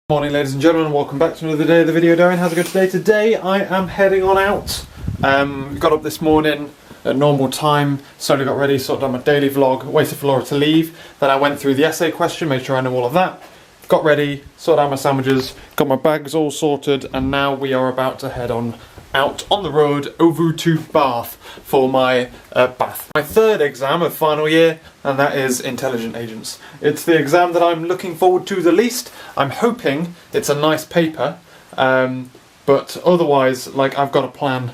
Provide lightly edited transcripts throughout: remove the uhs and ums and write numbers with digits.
Morning ladies and gentlemen, welcome back to another day of the video diary. How's it going today? Today I am heading on out. Got up this morning at normal time, slowly got ready, sorted out my daily vlog, waited for Laura to leave, then I went through the essay question, made sure I know all of that, got ready, sorted out my sandwiches, got my bags all sorted, and now we are about to head on out on the road over to Bath for my my third exam of final year, and that is Intelligent Agents. It's the exam that I'm looking forward to the least. I'm hoping it's a nice paper, but otherwise, like, I've got a plan.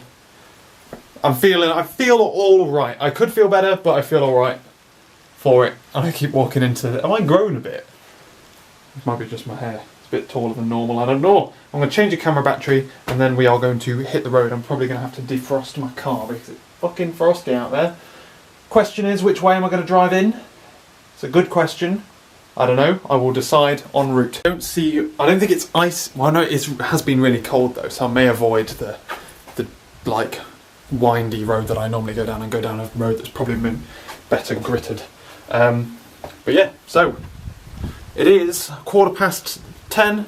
I feel all right. I could feel better, but I feel all right for it. And I keep walking into it. Am I grown a bit? It might be just my hair. A bit taller than normal, I don't know. I'm going to change the camera battery and then we are going to hit the road. I'm probably going to have to defrost my car because it's fucking frosty out there. Question is, which way am I going to drive in? It's a good question. I don't know. I will decide en route. I don't think it's ice. Well, no, it has been really cold though, so I may avoid the like windy road that I normally go down and go down a road that's probably been better gritted. But yeah, so it is 10:15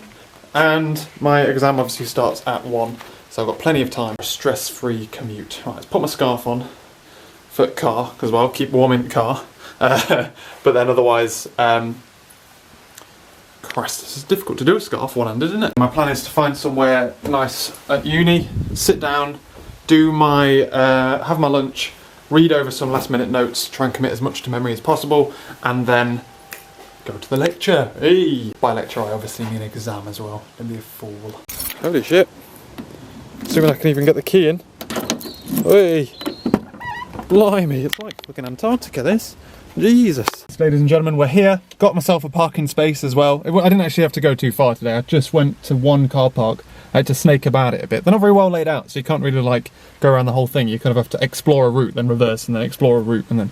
and my exam obviously starts at 1, so I've got plenty of time for a stress-free commute. Right, let's put my scarf on for the car, because well, keep warm in the car. But then otherwise, Christ, this is difficult to do a scarf one-handed, isn't it? My plan is to find somewhere nice at uni, sit down, do my, have my lunch, read over some last-minute notes, try and commit as much to memory as possible, and then go to the lecture. Hey! By lecture I obviously mean exam as well. Don't be a fool. Holy shit. Assuming I can even get the key in. Hey! Blimey, it's like fucking Antarctica this. Jesus. Ladies and gentlemen, we're here. Got myself a parking space as well. I didn't actually have to go too far today. I just went to one car park. I had to snake about it a bit. They're not very well laid out, so you can't really like go around the whole thing. You kind of have to explore a route, then reverse, and then explore a route, and then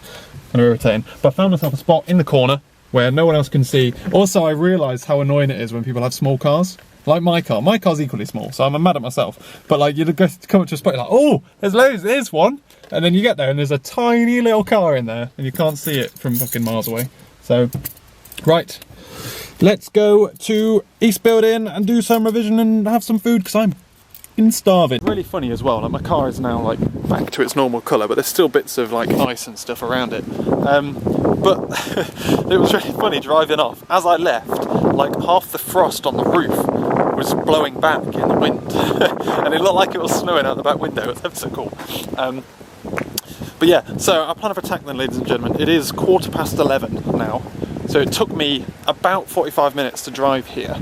kind of irritating. But I found myself a spot in the corner where no one else can see. Also, I realised how annoying it is when people have small cars. Like my car. My car's equally small, so I'm mad at myself. But like, you'd come up to a spot, you're like, oh, there's loads, there's one. And then you get there and there's a tiny little car in there and you can't see it from fucking miles away. So, right. Let's go to East Building and do some revision and have some food because I'm fucking starving. Really funny as well, like my car is now like back to its normal colour, but there's still bits of like ice and stuff around it. But it was really funny driving off. As I left, like half the frost on the roof was blowing back in the wind. And it looked like it was snowing out the back window. It was ever so cool. But yeah, so our plan of attack then, ladies and gentlemen, it is 11:15 now. So it took me about 45 minutes to drive here,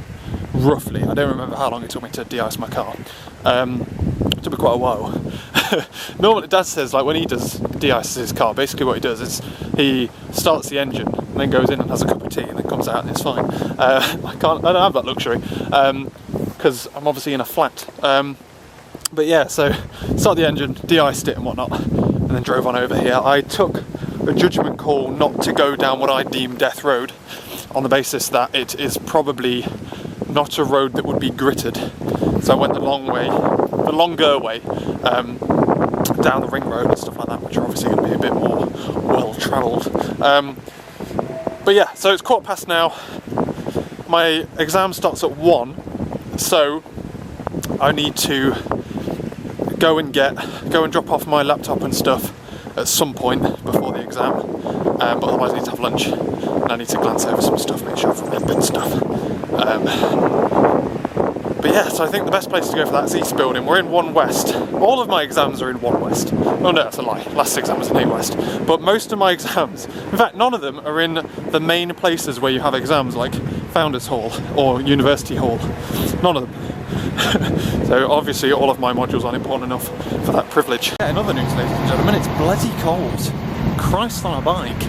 roughly. I don't remember how long it took me to de-ice my car. It took me quite a while. Normally Dad says, like, when he does de-ices his car, basically what he does is he starts the engine and then goes in and has a cup of tea and then comes out and it's fine. I don't have that luxury because I'm obviously in a flat. But yeah, so started the engine, de-iced it and whatnot, and then drove on over here. I took a judgment call not to go down what I deem Death Road on the basis that it is probably not a road that would be gritted. So I went the longer way, down the ring road and stuff like that, which are obviously going to be a bit more well-travelled. But yeah, so it's 15:15 now. My exam starts at 1, so I need to go and drop off my laptop and stuff at some point before the exam. But otherwise I need to have lunch and I need to glance over some stuff, make sure I've remembered stuff. But yeah, so I think the best place to go for that is East Building. We're in 1 West. All of my exams are in 1 West. Oh no, that's a lie. Last exam was in 8 West. But most of my exams, in fact, none of them are in the main places where you have exams, like Founders Hall or University Hall. None of them. So obviously all of my modules aren't important enough for that privilege. Yeah, in other news, ladies and gentlemen, it's bloody cold. Christ on a bike.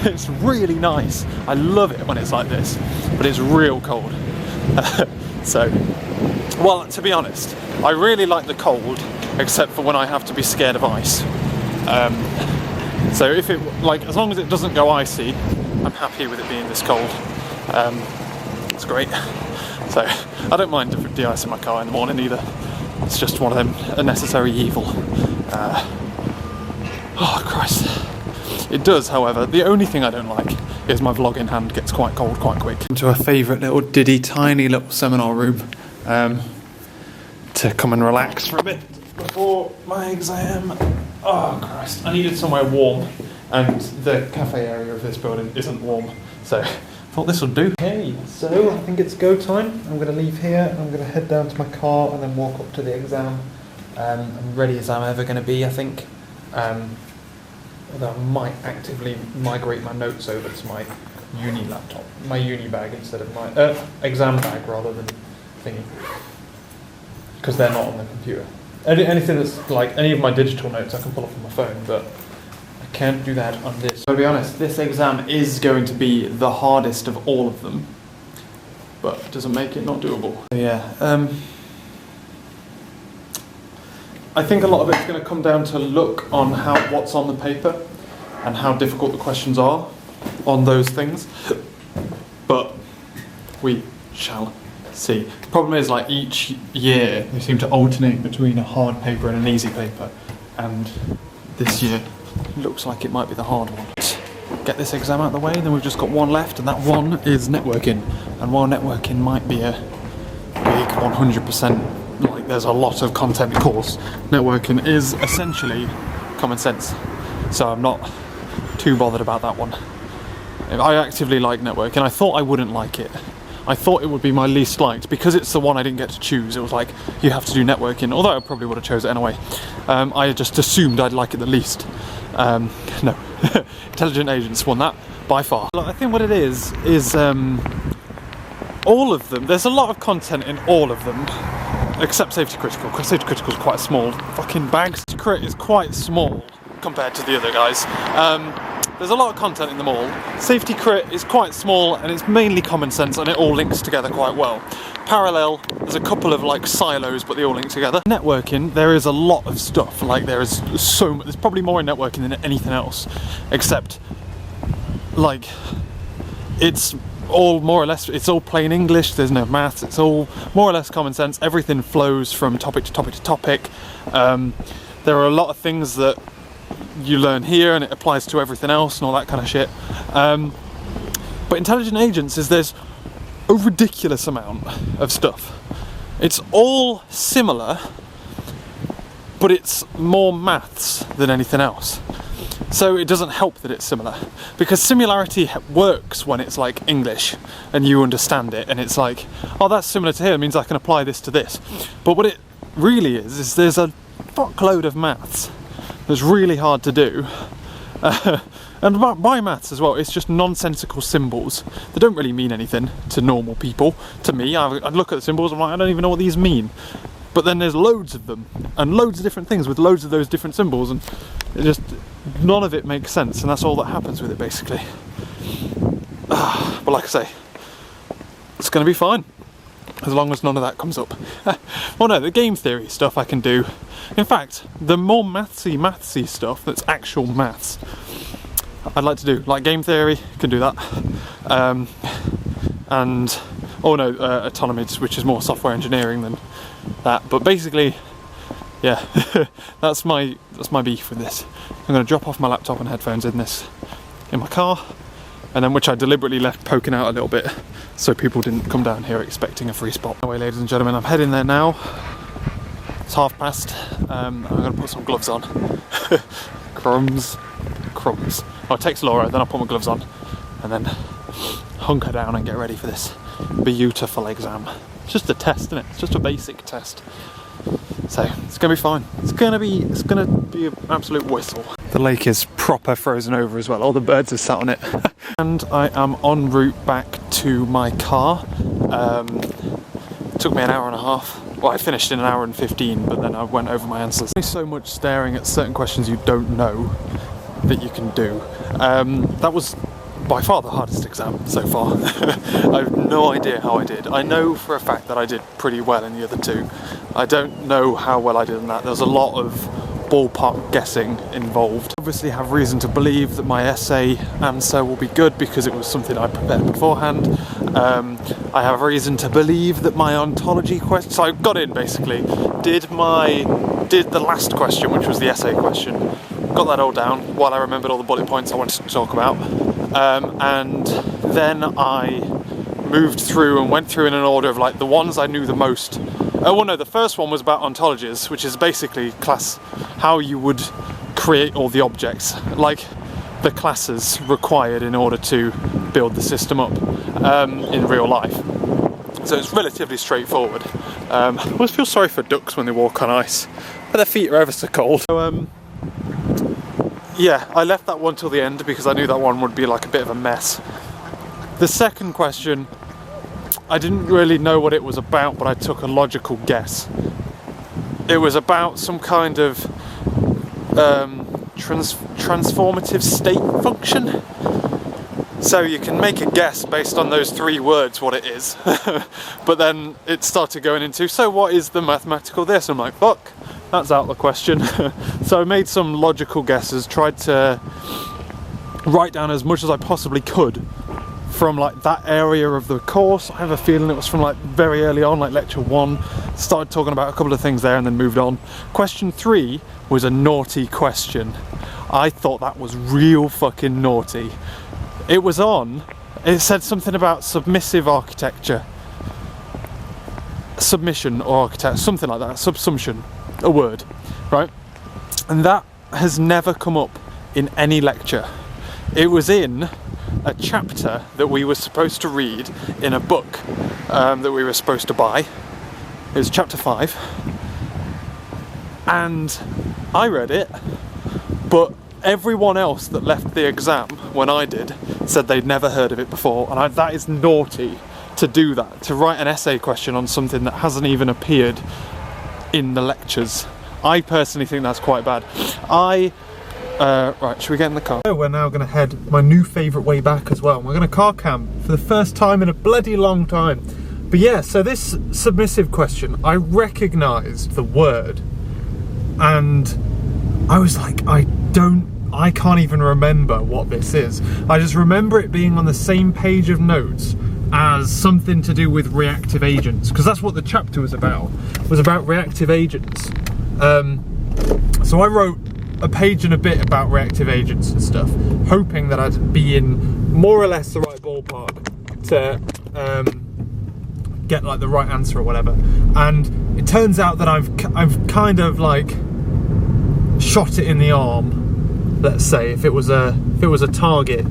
It's really nice. I love it when it's like this, but it's real cold. So, well, to be honest, I really like the cold, except for when I have to be scared of ice. So if it, like, as long as it doesn't go icy, I'm happy with it being this cold. It's great. So I don't mind de-icing my car in the morning either. It's just one of them, a necessary evil. Oh Christ. It does, however, the only thing I don't like is my vlogging hand gets quite cold quite quick. To a favourite little tiny little seminar room to come and relax for a bit before my exam. Oh Christ, I needed somewhere warm, and the cafe area of this building isn't warm, so I thought this would do. Okay, so I think it's go time. I'm going to leave here, I'm going to head down to my car and then walk up to the exam. I'm ready as I'm ever going to be, I think. Although I might actively migrate my notes over to my uni laptop, my uni bag instead of my exam bag rather than thingy, because they're not on the computer. Anything that's like any of my digital notes I can pull up on my phone, but I can't do that on this. To be honest, this exam is going to be the hardest of all of them, but it doesn't make it not doable. So yeah, I think a lot of it's going to come down to look on what's on the paper and how difficult the questions are on those things, but we shall see. The problem is, like, each year they seem to alternate between a hard paper and an easy paper, and this year looks like it might be the hard one. Get this exam out of the way, then we've just got one left, and that one is networking. And while networking might be a big 100%, like, there's a lot of content course, networking is essentially common sense, so I'm not too bothered about that one. I actively like networking. I thought I wouldn't like it. I thought it would be my least liked because it's the one I didn't get to choose. It was like, you have to do networking, although I probably would have chose it anyway. I just assumed I'd like it the least. No, Intelligent Agents won that by far. I think what it is all of them, there's a lot of content in all of them, except Safety Critical, because Safety Critical is quite a small fucking bag. Safety Crit is quite small compared to the other guys. There's a lot of content in them all. Safety Crit is quite small and it's mainly common sense and it all links together quite well. Parallel, there's a couple of like silos but they all link together. Networking, there is a lot of stuff. Like there's probably more in networking than anything else, except like it's all more or less, it's all plain English, there's no maths, it's all more or less common sense. Everything flows from topic to topic to topic. There are a lot of things that you learn here and it applies to everything else and all that kind of shit. But Intelligent Agents there's a ridiculous amount of stuff. It's all similar, but it's more maths than anything else. So it doesn't help that it's similar, because similarity works when it's like English and you understand it and it's like, oh, that's similar to here, it means I can apply this to this. But what it really is there's a fuckload of maths that's really hard to do. And by maths as well, it's just nonsensical symbols that don't really mean anything to normal people. To me, I'd look at the symbols, I'm like, I don't even know what these mean. But then there's loads of them, and loads of different things with loads of those different symbols, and it just, none of it makes sense, and that's all that happens with it, basically. But like I say, it's going to be fine, as long as none of that comes up. Well, no, the game theory stuff I can do. In fact, the more mathsy stuff that's actual maths, I'd like to do. Like game theory, can do that. And, oh no, autonomy, which is more software engineering than that. But basically, yeah, that's my beef with this. I'm going to drop off my laptop and headphones in my car, and then which I deliberately left poking out a little bit so people didn't come down here expecting a free spot. Anyway, ladies and gentlemen, I'm heading there now. It's past. I'm going to put some gloves on. Crumbs. I'll text Laura, then I'll put my gloves on, and then hunker down and get ready for this beautiful exam. It's just a test, isn't it? It's just a basic test. So it's gonna be fine. It's gonna be an absolute whistle. The lake is proper frozen over as well. All the birds are sat on it. And I am en route back to my car. It took me an hour and a half. Well, I finished in an hour and 15, but then I went over my answers. There's so much staring at certain questions you don't know that you can do. That was by far the hardest exam so far. I have no idea how I did. I know for a fact that I did pretty well in the other two. I don't know how well I did in that. There's a lot of ballpark guessing involved. Obviously have reason to believe that my essay answer will be good because it was something I prepared beforehand. I have reason to believe that my ontology question, so I got in basically, did the last question, which was the essay question, got that all down while I remembered all the bullet points I wanted to talk about. and then I moved through and went through in an order of like the ones I knew the most. Oh well, no, the first one was about ontologies, which is basically how you would create all the objects, like the classes required in order to build the system up in real life. So it's relatively straightforward. I always feel sorry for ducks when they walk on ice, but their feet are ever so cold. So yeah, I left that one till the end because I knew that one would be like a bit of a mess. The second question, I didn't really know what it was about, but I took a logical guess. It was about some kind of transformative state function. So you can make a guess based on those 3 words what it is. But then it started going into, so what is the mathematical this? I'm like, fuck, that's out of the question. So I made some logical guesses, tried to write down as much as I possibly could from like that area of the course. I have a feeling it was from like very early on, like lecture 1. Started talking about a couple of things there and then moved on. Question 3 was a naughty question. I thought that was real fucking naughty. It said something about submissive architecture. Submission or architecture, something like that, subsumption, a word, right? And that has never come up in any lecture. It was in a chapter that we were supposed to read in a book that we were supposed to buy. It was chapter 5. And I read it, but everyone else that left the exam when I did said they'd never heard of it before, and that is naughty to do that, to write an essay question on something that hasn't even appeared in the lectures. I personally think that's quite bad. Right, should we get in the car? So we're now going to head my new favourite way back as well. We're going to car cam for the first time in a bloody long time. But yeah, so this submissive question, I recognised the word, and I was like, I can't even remember what this is. I just remember it being on the same page of notes as something to do with reactive agents, because that's what the chapter was about. It was about reactive agents. So I wrote a page and a bit about reactive agents and stuff, hoping that I'd be in more or less the right ballpark to get like the right answer or whatever. And it turns out that I've kind of like shot it in the arm. Let's say if it was a target,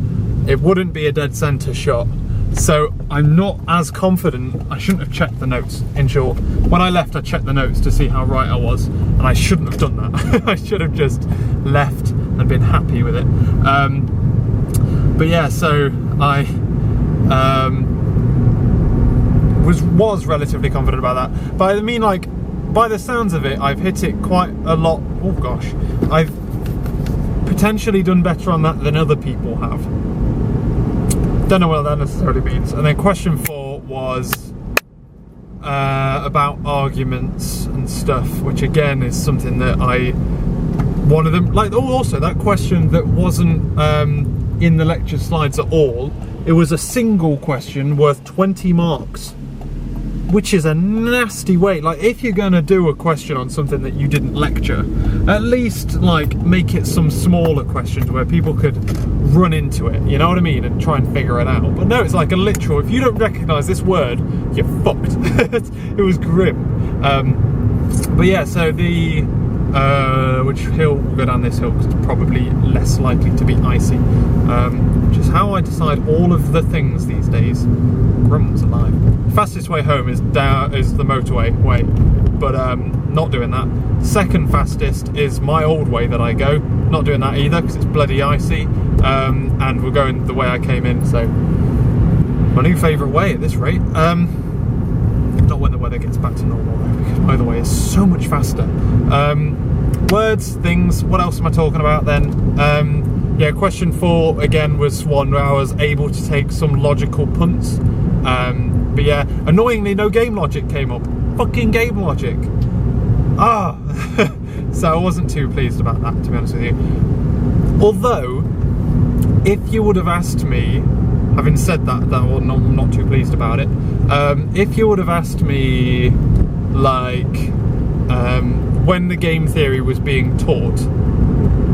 it wouldn't be a dead center shot. So I'm not as confident. I shouldn't have checked the notes, in short. When I left, I checked the notes to see how right I was, and I shouldn't have done that. I should have just left and been happy with it. But yeah, so I was relatively confident about that. But I mean, like, by the sounds of it, I've hit it quite a lot. Oh gosh, I've potentially done better on that than other people have. Don't know what that necessarily means. And then question 4 was about arguments and stuff, which again is something that one of them, like, oh, also that question that wasn't in the lecture slides at all, it was a single question worth 20 marks, which is a nasty way. Like, if you're gonna do a question on something that you didn't lecture, at least like make it some smaller questions where people could run into it, you know what I mean, and try and figure it out. But no, it's like a literal, if you don't recognise this word, you're fucked. It was grim. But yeah, so the which hill, we'll go down this hill because it's probably less likely to be icy, which is how I decide all of the things these days. Grum's alive. Fastest way home is the motorway way, but not doing that. Second fastest is my old way that I go, not doing that either because it's bloody icy, and we're going the way I came in, so my new favourite way at this rate. Not when the weather gets back to normal though, because my other way is so much faster. Words, things, what else am I talking about then? Yeah, question 4 again was one where I was able to take some logical punts. But yeah, annoyingly no game logic came up. Fucking game logic. So I wasn't too pleased about that, to be honest with you. Although, if you would have asked me, having said that, I'm not too pleased about it. If you would have asked me, like, when the game theory was being taught,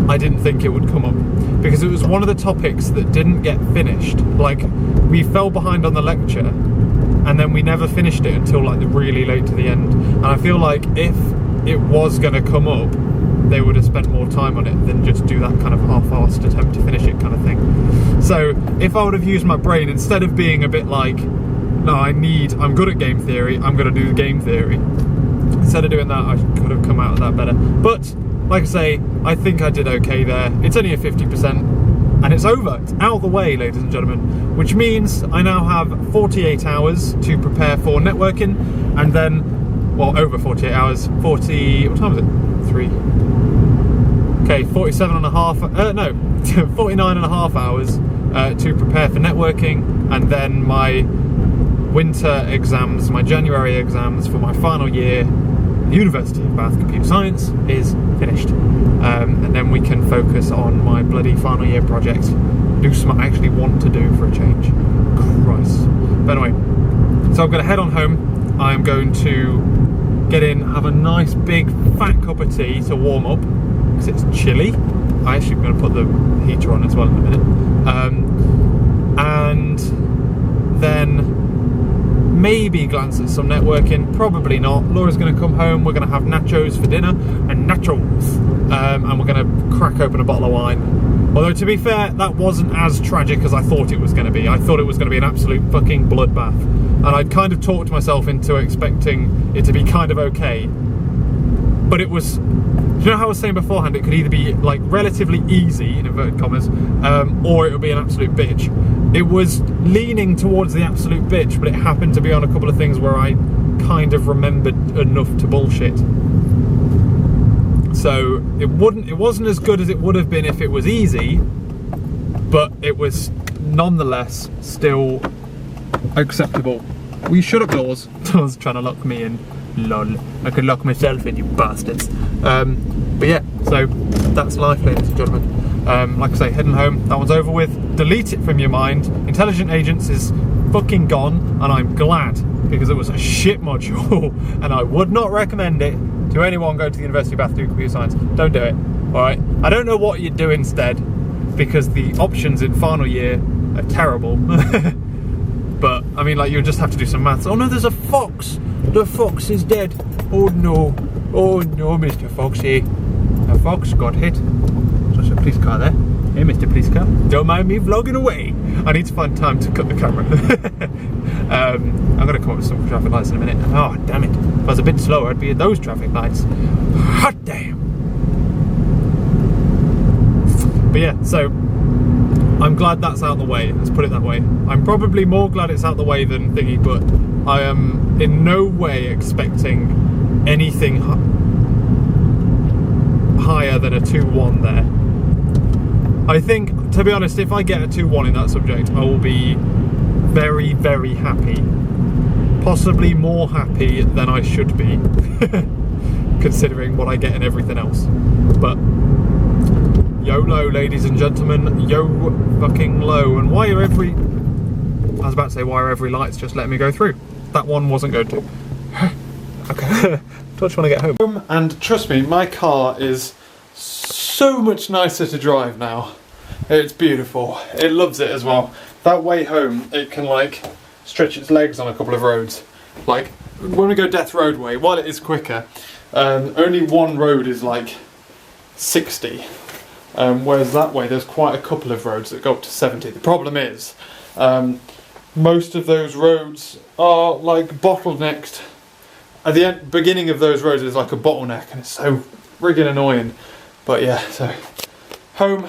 I didn't think it would come up, because it was one of the topics that didn't get finished. Like, we fell behind on the lecture, and then we never finished it until like really late to the end. And I feel like if it was going to come up, they would have spent more time on it than just do that kind of half-assed attempt to finish it kind of thing. So if I would have used my brain, instead of being a bit like, no, I'm good at game theory, I'm going to do the game theory, instead of doing that, I could have come out of that better. But like I say, I think I did okay there. It's only a 50%, and it's over. It's out of the way, ladies and gentlemen, which means I now have 48 hours to prepare for networking, and then, well, over 48 hours, what time is it? 3. Okay, 47 and a half, 49 and a half hours to prepare for networking, and then my winter exams, my January exams for my final year, University of Bath Computer Science, is finished. And then we can focus on my bloody final year project, do something I actually want to do for a change. Christ. But anyway, so I'm going to head on home. I'm going to get in, have a nice big fat cup of tea to warm up, because it's chilly. I actually am going to put the heater on as well in a minute. And then maybe glance at some networking, probably not. Laura's going to come home, we're going to have nachos for dinner, and and we're going to crack open a bottle of wine. Although, to be fair, that wasn't as tragic as I thought it was going to be. I thought it was going to be an absolute fucking bloodbath, and I'd kind of talked myself into expecting it to be kind of okay. But it was, you know how I was saying beforehand, it could either be like relatively easy, in inverted commas, or it would be an absolute bitch. It was leaning towards the absolute bitch, but it happened to be on a couple of things where I kind of remembered enough to bullshit. So it wasn't as good as it would have been if it was easy, but it was nonetheless still acceptable. Will you shut up, doors? Doors trying to lock me in. Lol. I could lock myself in, you bastards. But yeah, so that's life, ladies and gentlemen. Like I say, heading home, that one's over with. Delete it from your mind. Intelligent Agents is fucking gone, and I'm glad, because it was a shit module, and I would not recommend it to anyone going to the University of Bath doing computer science. Don't do it, alright? I don't know what you'd do instead, because the options in final year are terrible. But, I mean, like, you'll just have to do some maths. Oh no, there's a fox! The fox is dead. Oh no. Oh no, Mr. Foxy. A fox got hit. There's a police car there. Hey, Mr. Police Car. Don't mind me vlogging away. I need to find time to cut the camera. I'm going to come up with some traffic lights in a minute. Oh, damn it. If I was a bit slower, I'd be at those traffic lights. Hot damn. But yeah, so I'm glad that's out the way. Let's put it that way. I'm probably more glad it's out the way than thingy, but I am in no way expecting anything higher than a 2-1 there. I think, to be honest, if I get a 2-1 in that subject, I will be very, very happy. Possibly more happy than I should be, considering what I get in everything else. But YOLO, ladies and gentlemen, yo fucking low. And why are every lights just letting me go through? That one wasn't going to. Okay, don't just want to get home. And trust me, my car is so much nicer to drive now. It's beautiful. It loves it as well. That way home, it can like stretch its legs on a couple of roads. Like when we go Death Road way, while it is quicker, only one road is like 60. Whereas that way there's quite a couple of roads that go up to 70. The problem is, most of those roads are like bottlenecked. At the beginning of those roads is like a bottleneck, and it's so friggin' annoying. But yeah, so home,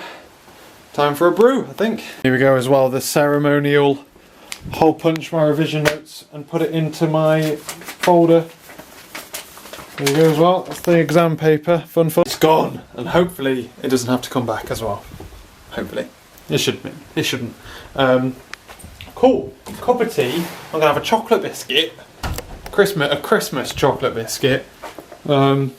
time for a brew, I think. Here we go as well, the ceremonial hole punch my revision notes and put it into my folder. There you go as well, that's the exam paper, fun. It's gone, and hopefully it doesn't have to come back as well. Hopefully. It shouldn't. It shouldn't. Cool, cup of tea. I'm gonna have a chocolate biscuit. A Christmas chocolate biscuit. We're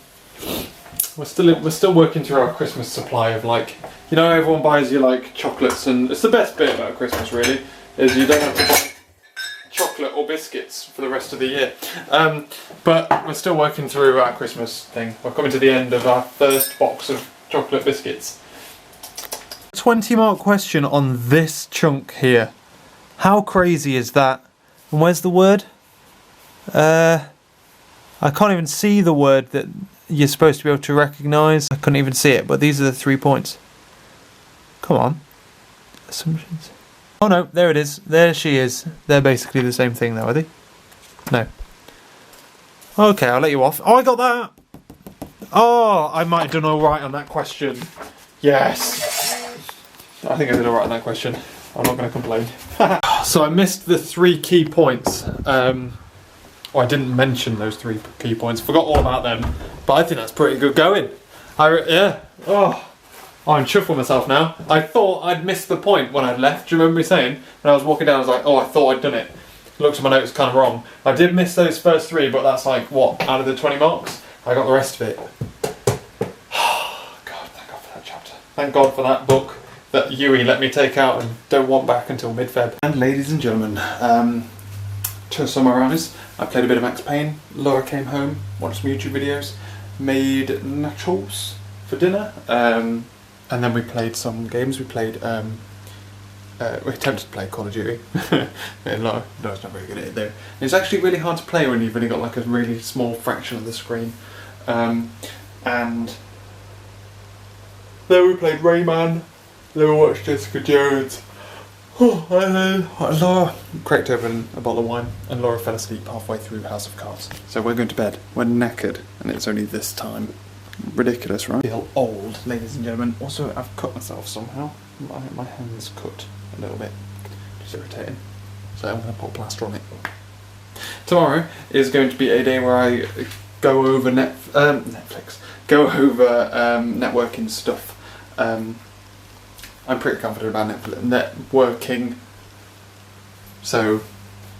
still working through our Christmas supply of, like, you know, everyone buys you like chocolates, and it's the best bit about Christmas really, is you don't have to buy chocolate or biscuits for the rest of the year. But we're still working through our Christmas thing. We're coming to the end of our first box of chocolate biscuits. 20-mark question on this chunk here. How crazy is that? And where's the word? I can't even see the word that you're supposed to be able to recognise. I couldn't even see it, but these are the 3 points. Come on. Assumptions. Oh no, there it is. There she is. They're basically the same thing though, are they? No. Okay, I'll let you off. Oh, I got that! Oh, I might have done alright on that question. Yes! I think I did alright on that question. I'm not going to complain. So I missed the 3 key points. Well, I didn't mention those 3 key points. Forgot all about them. But I think that's pretty good going. Yeah. Oh, I'm chuffed with myself now. I thought I'd missed the point when I'd left. Do you remember me saying? When I was walking down, I was like, oh, I thought I'd done it. Looked at my notes, kind of wrong. I did miss those first 3, but that's like, what, out of the 20 marks? I got the rest of it. God, thank God for that chapter. Thank God for that book that Yui let me take out and don't want back until mid-Feb. And ladies and gentlemen, to summarise, I played a bit of Max Payne, Laura came home, watched some YouTube videos, made nachos for dinner, and then we played some games. We played, we attempted to play Call of Duty. Laura's not very good at it though. It's actually really hard to play when you've only got like a really small fraction of the screen. And then we played Rayman. Then we watched Jessica Jones. And then Laura cracked open a bottle of wine and Laura fell asleep halfway through House of Cards. So we're going to bed. We're knackered and it's only this time. Ridiculous, right? I feel old, ladies and gentlemen. Also, I've cut myself somehow. My hand's cut a little bit. Just irritating. So I'm going to put plaster on it. Tomorrow is going to be a day where I go over Netflix. Go over networking stuff. I'm pretty confident about networking. So,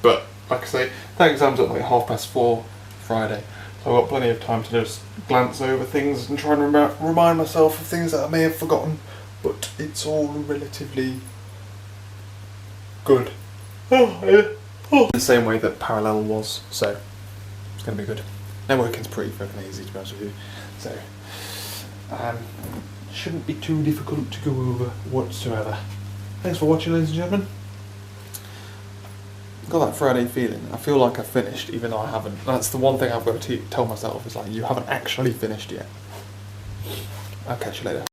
but like I say, that exam's at like 4:30 Friday. So I've got plenty of time to just glance over things and try and remind myself of things that I may have forgotten. But it's all relatively good. In the same way that Parallel was, so it's going to be good. Networking's pretty fucking easy to be honest with you. So, shouldn't be too difficult to go over whatsoever. Thanks for watching, ladies and gentlemen. Got that Friday feeling. I feel like I finished even though I haven't. That's the one thing I've got to tell myself is like, you haven't actually finished yet. I'll catch you later.